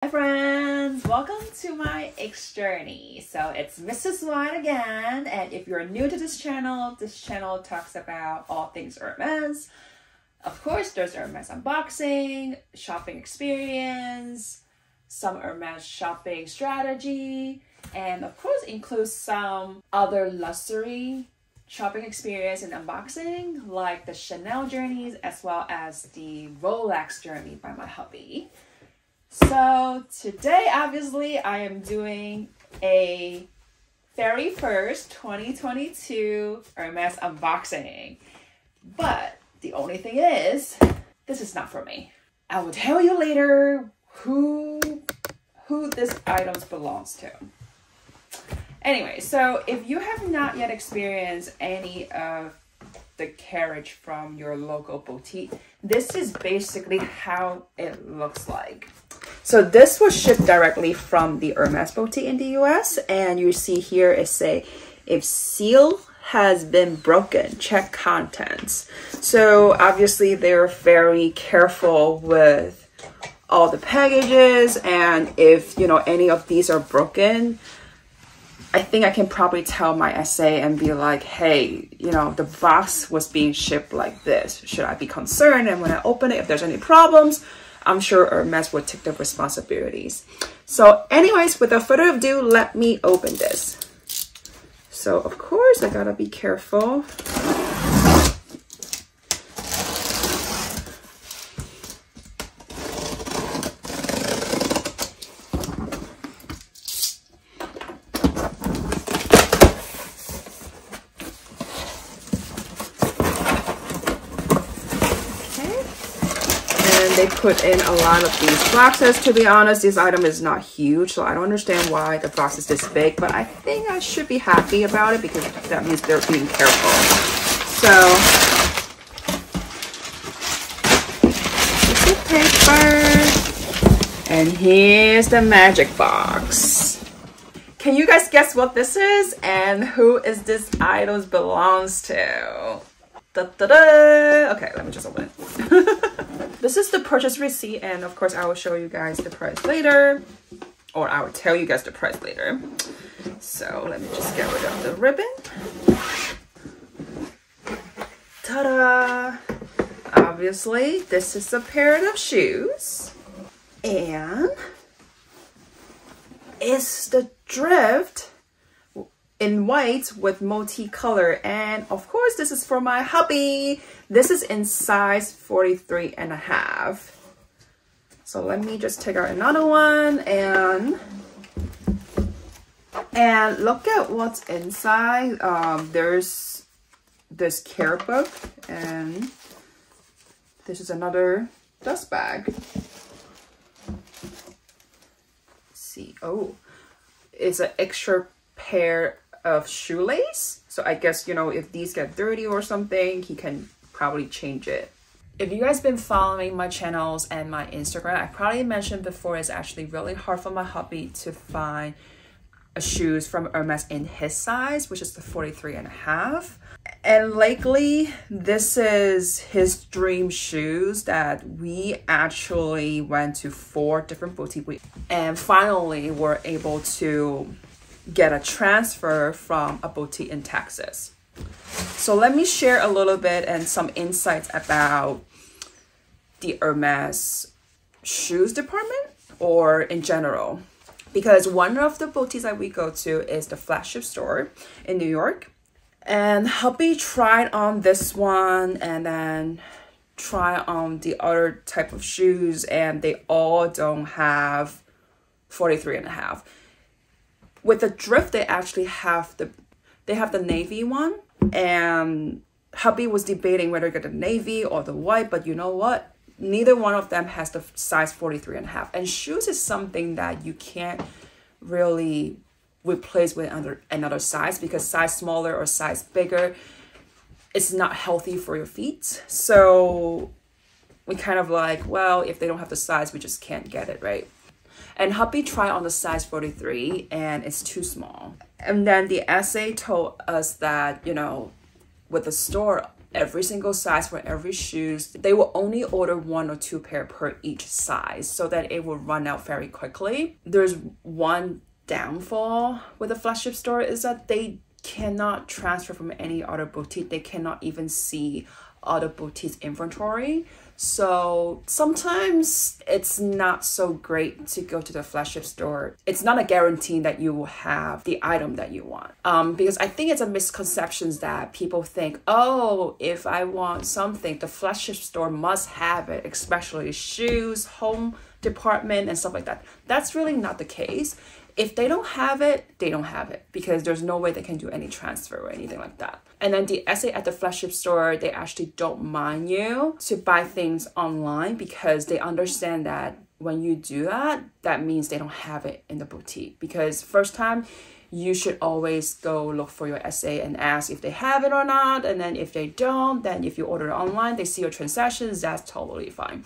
Hi friends, welcome to my X journey. So it's Mrs. White again, and if you're new to this channel talks about all things Hermes. Of course, there's Hermes unboxing, shopping experience, some Hermes shopping strategy, and of course includes some other luxury shopping experience and unboxing, like the Chanel journeys as well as the Rolex journey by my hubby. So today, obviously, I am doing a very first 2022 Hermes unboxing. But the only thing is, this is not for me. I will tell you later who this item belongs to. Anyway, so if you have not yet experienced any of the carriage from your local boutique, this is basically how it looks like. So this was shipped directly from the Hermes Boutique in the US, and you see here it say, if seal has been broken, check contents. So obviously they're very careful with all the packages, and if any of these are broken, I think I can probably tell my SA and be like, hey, the box was being shipped like this. Should I be concerned? And when I open it, if there's any problems, I'm sure Hermes would take the responsibilities. So anyways, without further ado, let me open this. So of course, I gotta be careful. They put in a lot of these boxes. To be honest, this item is not huge, so I don't understand why the box is this big, but I think I should be happy about it because that means they're being careful. So this is paper, and here's the magic box. Can you guys guess what this is and who is this item belongs to? Da-da-da! Okay, let me just open it. This is the purchase receipt, and of course I will show you guys the price later, or I will tell you guys the price later. So let me just get rid of the ribbon. Ta-da! Obviously, this is a pair of shoes, and it's the Drift in white with multicolor, and of course this is for my hubby. This is in size 43.5. So let me just take out another one and look at what's inside. There's this care book, and this is another dust bag. Let's see, oh, it's an extra pair of shoelace, so I guess if these get dirty or something, he can probably change it. If you guys been following my channels and my Instagram, I probably mentioned before, it's actually really hard for my hubby to find a shoes from Hermes in his size, which is the 43.5. And lately, this is his dream shoes that we actually went to 4 different boutiques and finally were able to get a transfer from a boutique in Texas. So let me share a little bit and some insights about the Hermes shoes department, or in general, because one of the boutiques that we go to is the flagship store in New York, and hubby tried on this one and then try on the other type of shoes, and they all don't have 43.5. With the Drift, they actually have the navy one, and hubby was debating whether to get the navy or the white, but you know what? Neither one of them has the size 43.5. And shoes is something that you can't really replace with another size, because size smaller or size bigger, it's not healthy for your feet. So we kind of like, well, if they don't have the size, we just can't get it, right? And hubby tried on the size 43 and it's too small. And then the SA told us that, with the store, every single size for every shoes. They will only order 1 or 2 pair per each size so that it will run out very quickly. There's one downfall with a flagship store is that they cannot transfer from any other boutique. They cannot even see other boutiques inventory. So sometimes it's not so great to go to the flagship store. It's not a guarantee that you will have the item that you want. Because I think it's a misconception that people think, oh, if I want something, the flagship store must have it, especially shoes, home department, and stuff like that. That's really not the case. If they don't have it, they don't have it because there's no way they can do any transfer or anything like that. And then the SA at the flagship store, they actually don't mind you to buy things online because they understand that when you do that, that means they don't have it in the boutique. Because first time, you should always go look for your SA and ask if they have it or not. And then if they don't, then if you order it online, they see your transactions, that's totally fine.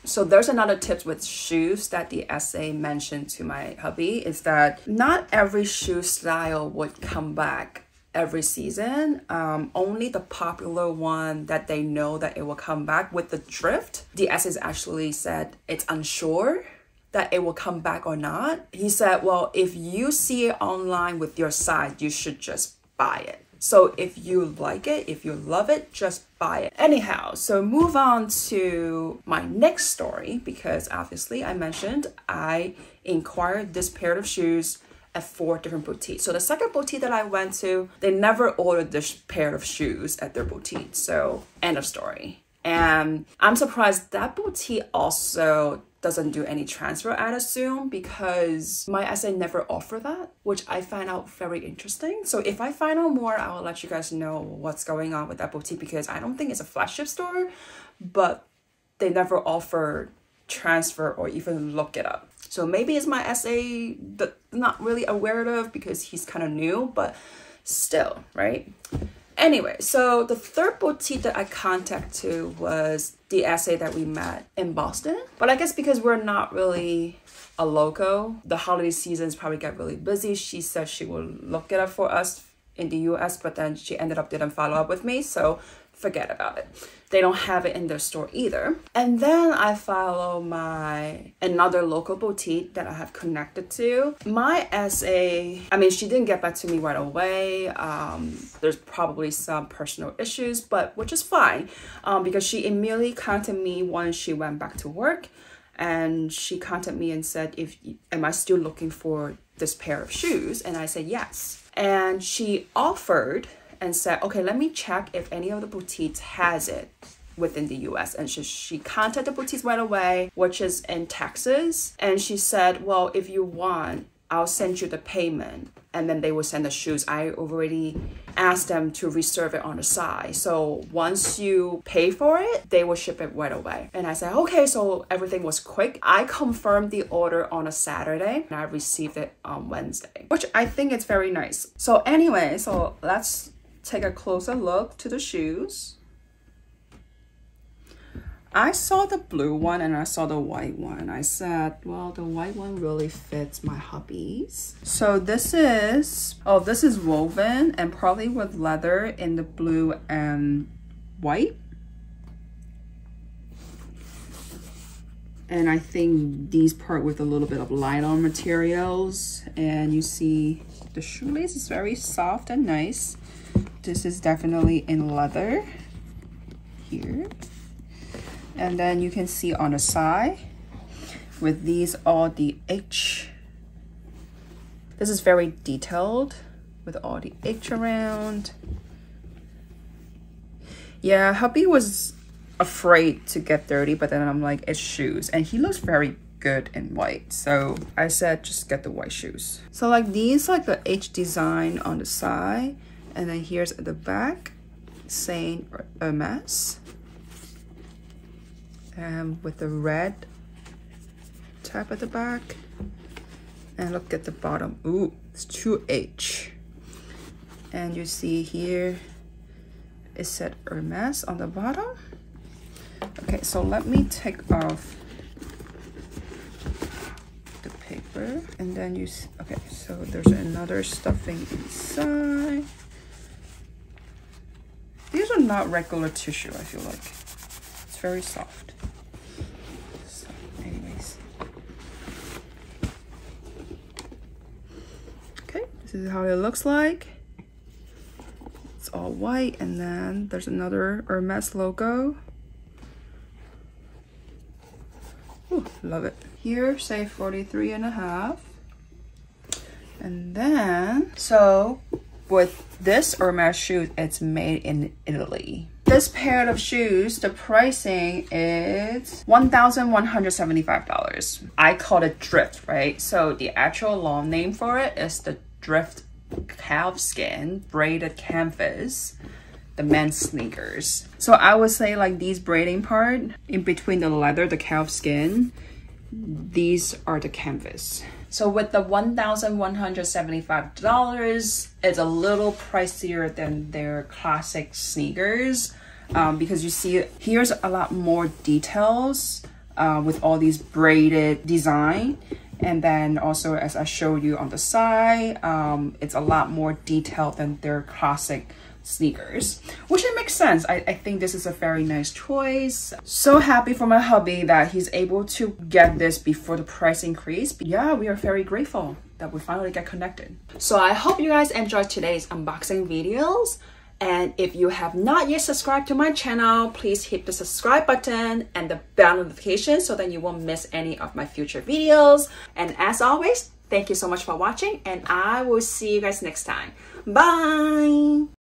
So there's another tip with shoes that the SA mentioned to my hubby is that not every shoe style would come back every season. Only the popular one that they know that it will come back. With the Drift, the SA actually said it's unsure that it will come back or not. He said, well, if you see it online with your size, you should just buy it. So if you like it, if you love it, just buy it. Anyhow, so move on to my next story because obviously I mentioned I inquired this pair of shoes at 4 different boutiques. So the second boutique that I went to, they never ordered this pair of shoes at their boutique. So end of story. And I'm surprised that boutique also doesn't do any transfer, I'd assume, because my SA never offer that, which I find out very interesting. So if I find out more, I will let you guys know what's going on with that boutique because I don't think it's a flagship store, but they never offer transfer or even look it up. So maybe it's my SA that I'm not really aware of because he's kind of new, but still, right? Anyway, so the third boutique that I contacted was the SA that we met in Boston. But I guess because we're not really a local, the holiday seasons probably get really busy. She said she will look it up for us in the US, but then she ended up didn't follow up with me. So forget about it. They don't have it in their store either. And then I follow another local boutique that I have connected to. My SA, I mean, she didn't get back to me right away. There's probably some personal issues, but which is fine because she immediately contacted me once she went back to work. And she contacted me and said, am I still looking for this pair of shoes? And I said, yes. And she offered and said, okay, let me check if any of the boutiques has it within the US. And she contacted the boutiques right away, which is in Texas. And she said, well, if you want, I'll send you the payment. And then they will send the shoes. I already asked them to reserve it on the side. So once you pay for it, they will ship it right away. And I said, okay, so everything was quick. I confirmed the order on a Saturday and I received it on Wednesday, which I think is very nice. So anyway, so let's take a closer look to the shoes. I saw the blue one and I saw the white one. I said, well, the white one really fits my hubby's. So this is woven and probably with leather in the blue and white. And I think these part with a little bit of nylon materials. And you see the shoelace is very soft and nice. This is definitely in leather here. And then you can see on the side with these all the H. This is very detailed with all the H around. Yeah, hubby was afraid to get dirty, but then I'm like, it's shoes. And he looks very good in white. So I said, just get the white shoes. So like these, like the H design on the side. And then here's at the back saying Hermes. With the red tab at the back. And look at the bottom. Ooh, it's 2H. And you see here, it said Hermes on the bottom. Okay, so let me take off the paper. And then you see, okay, so there's another stuffing inside. These are not regular tissue, I feel like. It's very soft. So, anyways. Okay, this is how it looks like. It's all white, and then there's another Hermes logo. Ooh, love it. Here, say 43.5. And then, so with this Hermes shoes, it's made in Italy. This pair of shoes, the pricing is $1,175. I call it Drift, right? So the actual long name for it is the Drift calfskin braided canvas, the men's sneakers. So I would say like these braiding part in between the leather, the calfskin, these are the canvas. So with the $1,175, it's a little pricier than their classic sneakers because you see here's a lot more details with all these braided design. And then also, as I showed you on the side, it's a lot more detailed than their classic sneakers, which it makes sense. I think this is a very nice choice. So happy for my hubby that he's able to get this before the price increase. But yeah, we are very grateful that we finally get connected. So I hope you guys enjoyed today's unboxing videos. And if you have not yet subscribed to my channel, please hit the subscribe button and the bell notification so that you won't miss any of my future videos. And as always, thank you so much for watching, and I will see you guys next time. Bye!